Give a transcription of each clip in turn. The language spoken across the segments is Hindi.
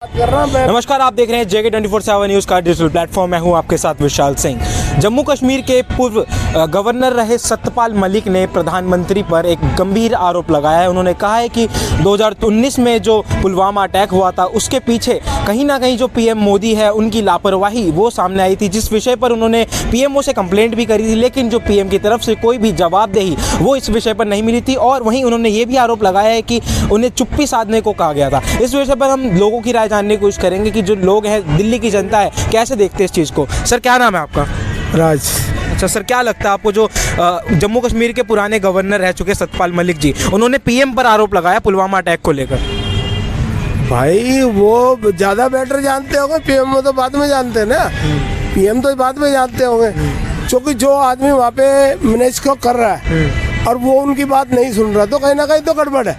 नमस्कार, आप देख रहे हैं JK 24/7 न्यूज़ का डिजिटल प्लेटफॉर्म। मैं हूं आपके साथ विशाल सिंह। जम्मू कश्मीर के पूर्व गवर्नर रहे सत्यपाल मलिक ने प्रधानमंत्री पर एक गंभीर आरोप लगाया है। उन्होंने कहा है कि 2019 में जो पुलवामा अटैक हुआ था उसके पीछे कहीं ना कहीं जो PM मोदी है उनकी लापरवाही वो सामने आई थी, जिस विषय पर उन्होंने PMO से कंप्लेंट भी करी थी, लेकिन जो PM की तरफ से कोई भी जवाबदेही वो इस विषय पर नहीं मिली थी। और वहीं उन्होंने ये भी आरोप लगाया है कि उन्हें चुप्पी साधने को कहा गया था। इस विषय पर हम लोगों की राय जानने की कोशिश करेंगे कि जो लोग हैं, दिल्ली की जनता है, कैसे देखते हैं इस चीज़ को। सर, क्या नाम है आपका? राज। अच्छा सर, क्या लगता है आपको जो जम्मू कश्मीर के पुराने गवर्नर रह चुके सत्यपाल मलिक जी, उन्होंने PM पर आरोप लगाया पुलवामा अटैक को लेकर? भाई वो ज़्यादा बेटर जानते होंगे, PM तो बाद में जानते हैं ना। PM तो बाद में जानते होंगे, क्योंकि जो आदमी वहाँ पे मैनेज को कर रहा है और वो उनकी बात नहीं सुन रहा तो कहीं ना कहीं तो गड़बड़ है।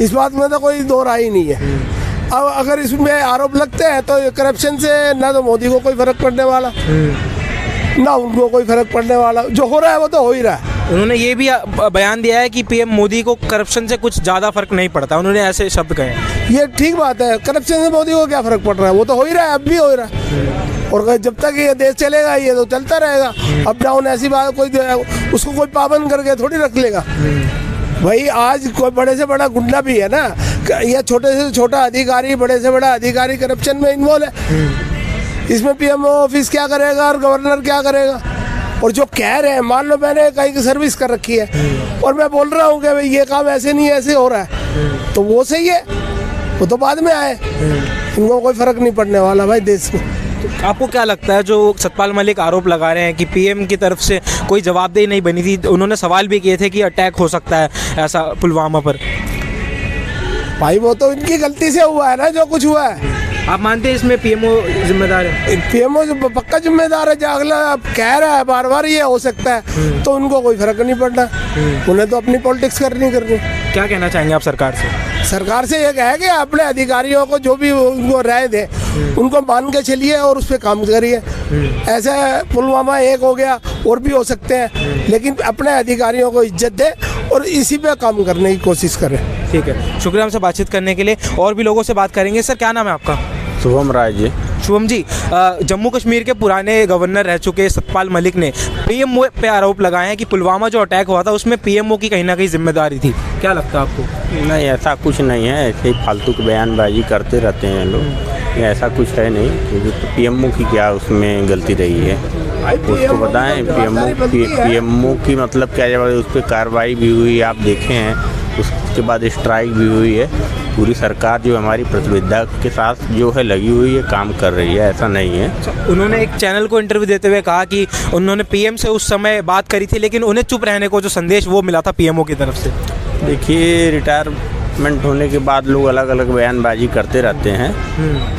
इस बात में तो कोई दो राय ही नहीं है। अब अगर इसमें आरोप लगते हैं तो करप्शन से ना तो मोदी को कोई फर्क पड़ने वाला, ना उनको कोई फर्क पड़ने वाला। जो हो रहा है वो तो हो ही रहा है। उन्होंने ये भी बयान दिया है कि PM मोदी को करप्शन से कुछ ज़्यादा फर्क नहीं पड़ता। उन्होंने ऐसे शब्द कहे। ये ठीक बात है, करप्शन से मोदी को क्या फर्क पड़ रहा है? वो तो हो ही रहा है, अब भी हो ही रहा है। और जब तक ये देश चलेगा ये तो चलता रहेगा। अप डाउन ऐसी बात, कोई उसको कोई पाबंद करके थोड़ी रख लेगा। भाई आज कोई बड़े से बड़ा गुंडा भी है ना, या छोटे से छोटा अधिकारी, बड़े से बड़ा अधिकारी करप्शन में इन्वॉल्व है। इसमें PMO ऑफिस क्या करेगा और गवर्नर क्या करेगा? और जो कह रहे हैं, मान लो मैंने कहीं की सर्विस कर रखी है और मैं बोल रहा हूँ कि भाई ये काम ऐसे नहीं ऐसे हो रहा है, तो वो सही है, वो तो बाद में आए, इनको कोई फर्क नहीं पड़ने वाला भाई देश में। तो आपको क्या लगता है, जो सत्यपाल मलिक आरोप लगा रहे हैं कि PM की तरफ से कोई जवाबदेही नहीं बनी थी, उन्होंने सवाल भी किए थे कि अटैक हो सकता है ऐसा पुलवामा पर? भाई वो तो इनकी गलती से हुआ है ना, जो कुछ हुआ है। आप मानते हैं इसमें PMO जिम्मेदार है? PMO जो पक्का जिम्मेदार है। जो अगला अब कह रहा है बार बार ये हो सकता है, तो उनको कोई फर्क नहीं पड़ना। उन्हें तो अपनी पॉलिटिक्स करनी। क्या कहना चाहेंगे आप सरकार से? सरकार से ये कहे कि अपने अधिकारियों को जो भी उनको राय दे उनको मान के चलिए और उस पर काम करिए। ऐसे पुलवामा एक हो गया, और भी हो सकते हैं, लेकिन अपने अधिकारियों को इज्जत दे और इसी पे काम करने की कोशिश करें। ठीक है, शुक्रिया हमसे बातचीत करने के लिए। और भी लोगों से बात करेंगे। सर, क्या नाम है आपका? शुभम राय जी। शुभम जी, जम्मू कश्मीर के पुराने गवर्नर रह चुके सत्यपाल मलिक ने PMO पे आरोप लगाए हैं कि पुलवामा जो अटैक हुआ था उसमें PMO की कहीं ना कहीं जिम्मेदारी थी। क्या लगता है आपको? नहीं, ऐसा कुछ नहीं है। ऐसे ही फालतू की बयानबाजी करते रहते हैं लोग। ये ऐसा कुछ है नहीं, क्योंकि PMO की क्या उसमें गलती रही है उसको बताएं। PMO की मतलब क्या है, उस पर कार्रवाई भी हुई, आप देखे हैं। उसके बाद स्ट्राइक भी हुई है। पूरी सरकार जो हमारी प्रतिबद्धता के साथ जो है लगी हुई है, काम कर रही है, ऐसा नहीं है। उन्होंने एक चैनल को इंटरव्यू देते हुए कहा कि उन्होंने PM से उस समय बात करी थी, लेकिन उन्हें चुप रहने को जो संदेश वो मिला था PMO की तरफ से। देखिए, रिटायरमेंट होने के बाद लोग अलग अलग बयानबाजी करते रहते हैं,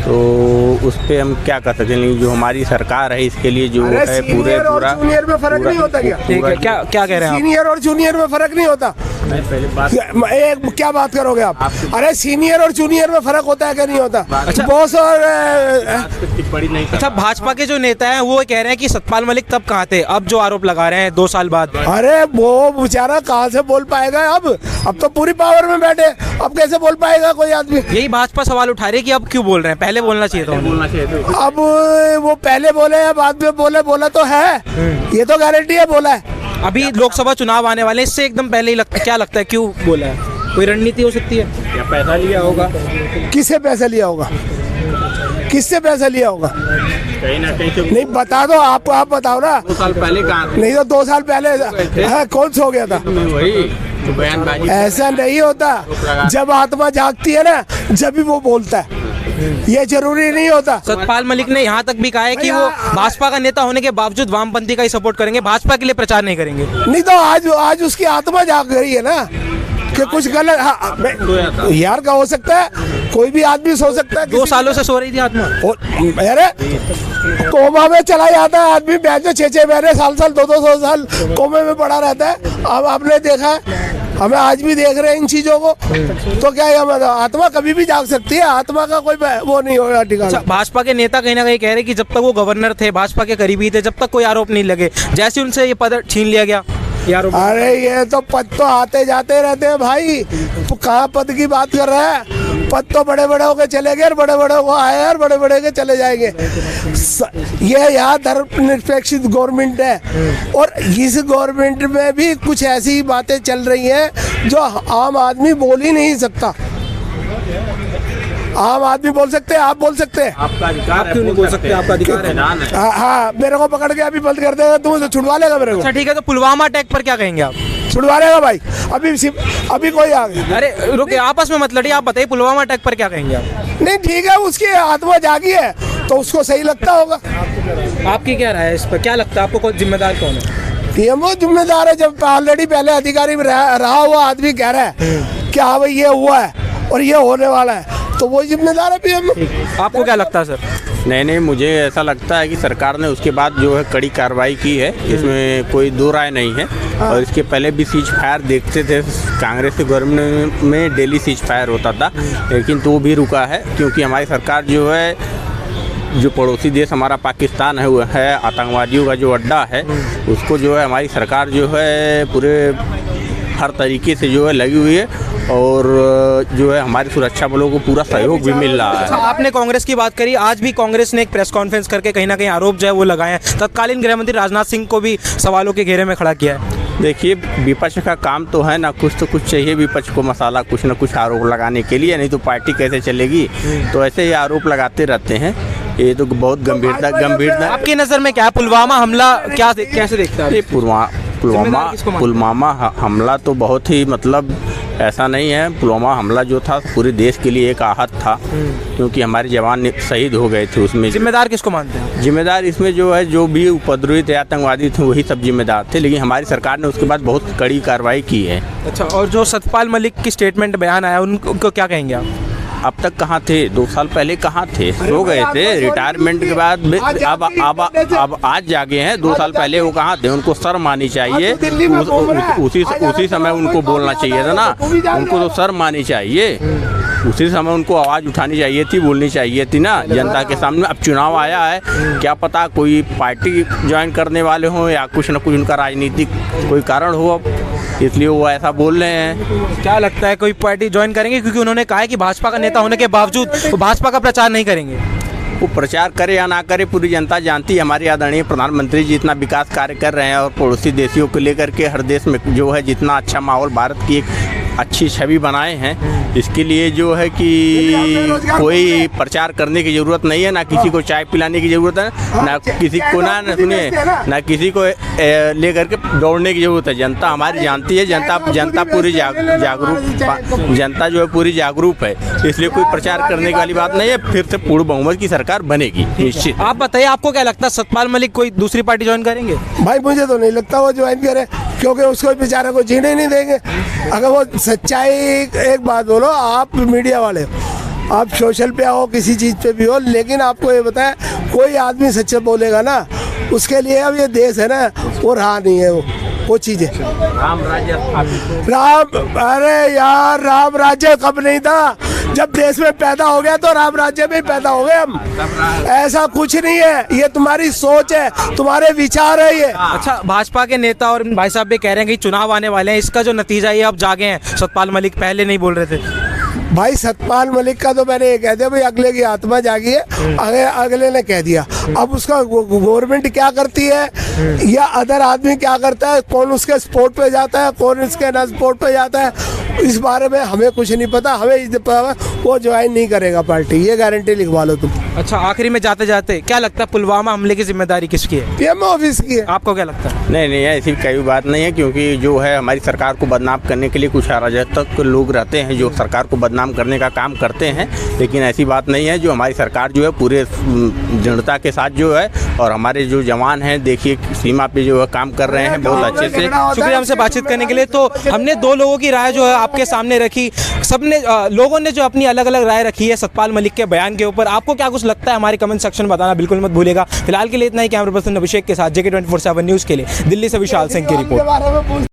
तो उस पर हम क्या कर सकते हैं। जो हमारी सरकार है इसके लिए जो है पूरा जूनियर में फर्क नहीं होता क्या? ठीक है, क्या कह रहे हैं आप? सीनियर और जूनियर में फर्क नहीं होता? पहले बात एक क्या बात करोगे आप? अरे सीनियर और जूनियर में फर्क होता है क्या? नहीं होता। अच्छा, बॉस और टिप्पणी नहीं। अच्छा, भाजपा के जो नेता हैं वो कह रहे हैं कि सत्यपाल मलिक तब कहाँ थे, अब जो आरोप लगा रहे हैं 2 साल बाद। अरे वो बेचारा कहाँ से बोल पाएगा? अब तो पूरी पावर में बैठे, अब कैसे बोल पाएगा कोई आदमी? यही भाजपा सवाल उठा रही है कि अब क्यों बोल रहे हैं, पहले बोलना चाहिए था। अब वो पहले बोले या बाद में बोले, बोला तो है, ये तो गारंटी है बोला है। अभी लोकसभा चुनाव आने वाले हैं, इससे एकदम पहले ही क्या लगता है क्यों बोला है? कोई रणनीति हो सकती है या पैसा लिया होगा? किससे पैसा लिया होगा? किससे पैसा लिया होगा? कहीं ना कहीं से नहीं बता दो, आप बताओ ना। 2 साल पहले कहा? नहीं तो 2 साल पहले कौन सा हो गया था? वही तो बयानबाजी। ऐसा नहीं होता। जब आत्मा जागती है ना, जब भी वो बोलता है, ये जरूरी नहीं होता। सत्यपाल मलिक ने यहाँ तक भी कहा है कि वो भाजपा का नेता होने के बावजूद वामपंथी का ही सपोर्ट करेंगे, भाजपा के लिए प्रचार नहीं करेंगे। नहीं तो आज उसकी आत्मा जाग रही है ना कि कुछ गलत। हाँ, यार का हो सकता है, कोई भी आदमी सो सकता है। 2 सालों से सो रही थी आत्मा। अरे कोमा में चला जाता है आदमी, 6 महीने, साल 200 साल कोमे में पड़ा रहता है। अब आपने देखा है, हमें आज भी देख रहे हैं इन चीजों को। तो क्या है, आत्मा कभी भी जाग सकती है, आत्मा का कोई वो नहीं होगा ठिकाना। अच्छा, भाजपा के नेता कहीं ना कहीं कह रहे हैं कि जब तक वो गवर्नर थे, भाजपा के करीबी थे, जब तक कोई आरोप नहीं लगे, जैसे उनसे ये पद छीन लिया गया। अरे ये तो पद तो आते जाते रहते हैं भाई, तो कहाँ पद की बात कर रहा है? पद तो बड़े बड़े होके चले गए और बड़े बड़े को आए और बड़े बड़े के चले जाएंगे। ये यहाँ धर्मनिरपेक्ष गवर्नमेंट है और इस गवर्नमेंट में भी कुछ ऐसी बातें चल रही हैं जो आम आदमी बोल ही नहीं सकता। आम आदमी बोल सकते हैं, आप बोल सकते हैं? आपका अधिकार आप क्यों नहीं बोल सकते? आपका अधिकार है। हाँ, मेरे को पकड़ के अभी बंद कर देगा तुम तो छुड़वा लेगा मेरे को। अच्छा ठीक है, तो पुलवामा अटैक पर क्या कहेंगे आप? छुड़वा लेगा भाई, अभी कोई आ गया। अरे रुके, आपस में मत लड़िए, आप बताइए पुलवामा अटैक पर क्या कहेंगे आप? नहीं ठीक है, उसकी आत्मा जागी है तो उसको सही लगता होगा। आपकी क्या राय है इस पर? क्या लगता है आपको, कौन जिम्मेदार कौन है? पीएमओ जिम्मेदार है। जब ऑलरेडी पहले अधिकारी में रहा हुआ आदमी कह रहा है कि हाँ भाई ये हुआ है और ये होने वाला है, तो वो जिम्मेदार है पीएमओ। आपको क्या लगता है सर? नहीं, मुझे ऐसा लगता है कि सरकार ने उसके बाद जो है कड़ी कार्रवाई की है, इसमें कोई दो राय नहीं है। और इसके पहले भी सीज फायर देखते थे, कांग्रेस के गवर्नमेंट में डेली सीज फायर होता था, लेकिन तो भी रुका है क्योंकि हमारी सरकार जो है, जो पड़ोसी देश हमारा पाकिस्तान है, वो है आतंकवादियों का जो अड्डा है, उसको जो है हमारी सरकार जो है पूरे हर तरीके से जो है लगी हुई है और जो है हमारी सुरक्षा बलों को पूरा सहयोग भी मिल रहा है। आपने कांग्रेस की बात करी, आज भी कांग्रेस ने एक प्रेस कॉन्फ्रेंस करके कहीं ना कहीं आरोप जो है वो लगाए हैं। तत्कालीन गृह मंत्री राजनाथ सिंह को भी सवालों के घेरे में खड़ा किया है। देखिए, विपक्ष का काम तो है ना, कुछ तो कुछ चाहिए विपक्ष को मसाला, कुछ ना कुछ आरोप लगाने के लिए, नहीं तो पार्टी कैसे चलेगी। तो ऐसे ही आरोप लगाते रहते हैं, ये तो बहुत गंभीरता। आपकी नज़र में क्या है पुलवामा हमला, क्या कैसे देखता है? पुलवामा हमला तो बहुत ही मतलब ऐसा नहीं है। पुलवामा हमला जो था पूरे देश के लिए एक आहत था, क्योंकि हमारे जवान शहीद हो गए थे। उसमें जिम्मेदार किसको मानते हैं? जिम्मेदार इसमें जो है, जो भी उपद्रवी थे, आतंकवादी थे, वही सब जिम्मेदार थे, लेकिन हमारी सरकार ने उसके बाद बहुत कड़ी कार्रवाई की है। अच्छा, और जो सतपाल मलिक की स्टेटमेंट बयान आया, उनको क्या कहेंगे आप? अब तक कहाँ थे? 2 साल पहले कहाँ थे? सो गए थे रिटायरमेंट के बाद। अब आज जागे हैं। 2 साल पहले वो कहाँ थे? उनको शर्म आनी चाहिए। उसी समय उनको बोलना चाहिए था ना, उनको तो शर्म आनी चाहिए। उसी समय उनको आवाज़ उठानी चाहिए थी, बोलनी चाहिए थी ना जनता के सामने। अब चुनाव आया है, क्या पता कोई पार्टी ज्वाइन करने वाले हों या कुछ न कुछ उनका राजनीतिक कोई कारण हो, इसलिए वो ऐसा बोल रहे हैं। क्या लगता है कोई पार्टी ज्वाइन करेंगे? क्योंकि उन्होंने कहा है कि भाजपा का नेता होने के बावजूद वो भाजपा का प्रचार नहीं करेंगे। वो प्रचार करे या ना करे, पूरी जनता जानती है। हमारे आदरणीय प्रधानमंत्री जी इतना विकास कार्य कर रहे हैं और पड़ोसी देशों को लेकर के हर देश में जो है जितना अच्छा माहौल, भारत की एक अच्छी छवि बनाए हैं। इसके लिए जो है कि कोई प्रचार करने की ज़रूरत नहीं है, ना किसी को चाय पिलाने की ज़रूरत है, ना किसी को ना किसी को लेकर के दौड़ने की ज़रूरत है। जनता हमारी जानती है, जनता पूरी जागरूक, जनता जो है पूरी जागरूक है, इसलिए कोई प्रचार करने वाली बात नहीं है। फिर से पूर्ण बहुमत की सरकार बनेगी निश्चित। आप बताइए, आपको क्या लगता है सतपाल मलिक कोई दूसरी पार्टी ज्वाइन करेंगे? भाई मुझे तो नहीं लगता वो ज्वाइन करे, क्योंकि उसको बेचारे को जीने नहीं देंगे। अगर वो सच्चाई, एक बात बोलो, आप मीडिया वाले हो, आप सोशल पे हो, किसी चीज़ पे भी हो, लेकिन आपको ये बताए कोई आदमी सच्चा बोलेगा ना, उसके लिए अब ये देश है ना, वो रहा नहीं है वो चीज़ है। अरे यार, राम राज्य कब नहीं था? जब देश में पैदा हो गया तो राम राज्य में पैदा हो गए हम। ऐसा कुछ नहीं है, ये तुम्हारी सोच है, तुम्हारे विचार है ये। अच्छा, भाजपा के नेता और भाई साहब भी कह रहे हैं कि चुनाव आने वाले हैं, इसका जो नतीजा ये अब जागे हैं। सतपाल मलिक पहले नहीं बोल रहे थे। भाई सतपाल मलिक का तो मैंने ये कह दिया भाई, अगले की आत्मा जागी है, अगले ने कह दिया। अब उसका गवर्नमेंट क्या करती है या अदर आदमी क्या करता है, कौन उसके सपोर्ट पे जाता है, कौन इसके ना सपोर्ट पे जाता है, इस बारे में हमें कुछ नहीं पता। हमें वो ज्वाइन नहीं करेगा पार्टी, ये गारंटी लिखवा लो तुम। अच्छा, आखिरी में जाते जाते क्या लगता है पुलवामा हमले की जिम्मेदारी किसकी है? पीएमओ ऑफिस की है। आपको क्या लगता है? नहीं, ऐसी कोई बात नहीं है, क्योंकि जो है हमारी सरकार को बदनाम करने के लिए कुछ अराजक लोग रहते हैं जो सरकार को बदनाम करने का काम करते हैं, लेकिन ऐसी बात नहीं है। जो हमारी सरकार जो है पूरे दृढ़ता के साथ जो है, और हमारे जो जवान हैं देखिए सीमा पे जो है काम कर रहे हैं बहुत अच्छे से। शुक्रिया हमसे बातचीत करने के लिए। तो हमने 2 लोगों की राय जो है आपके सामने रखी, सबने लोगों ने जो अपनी अलग अलग राय रखी है सतपाल मलिक के बयान के ऊपर। आपको क्या कुछ लगता है हमारे कमेंट सेक्शन में बताना बिल्कुल मत भूलिएगा। फिलहाल के लिए इतना ही। कैमरा पर्सन अभिषेक के साथ JK 24/7 न्यूज़ के लिए दिल्ली से विशाल सिंह की रिपोर्ट।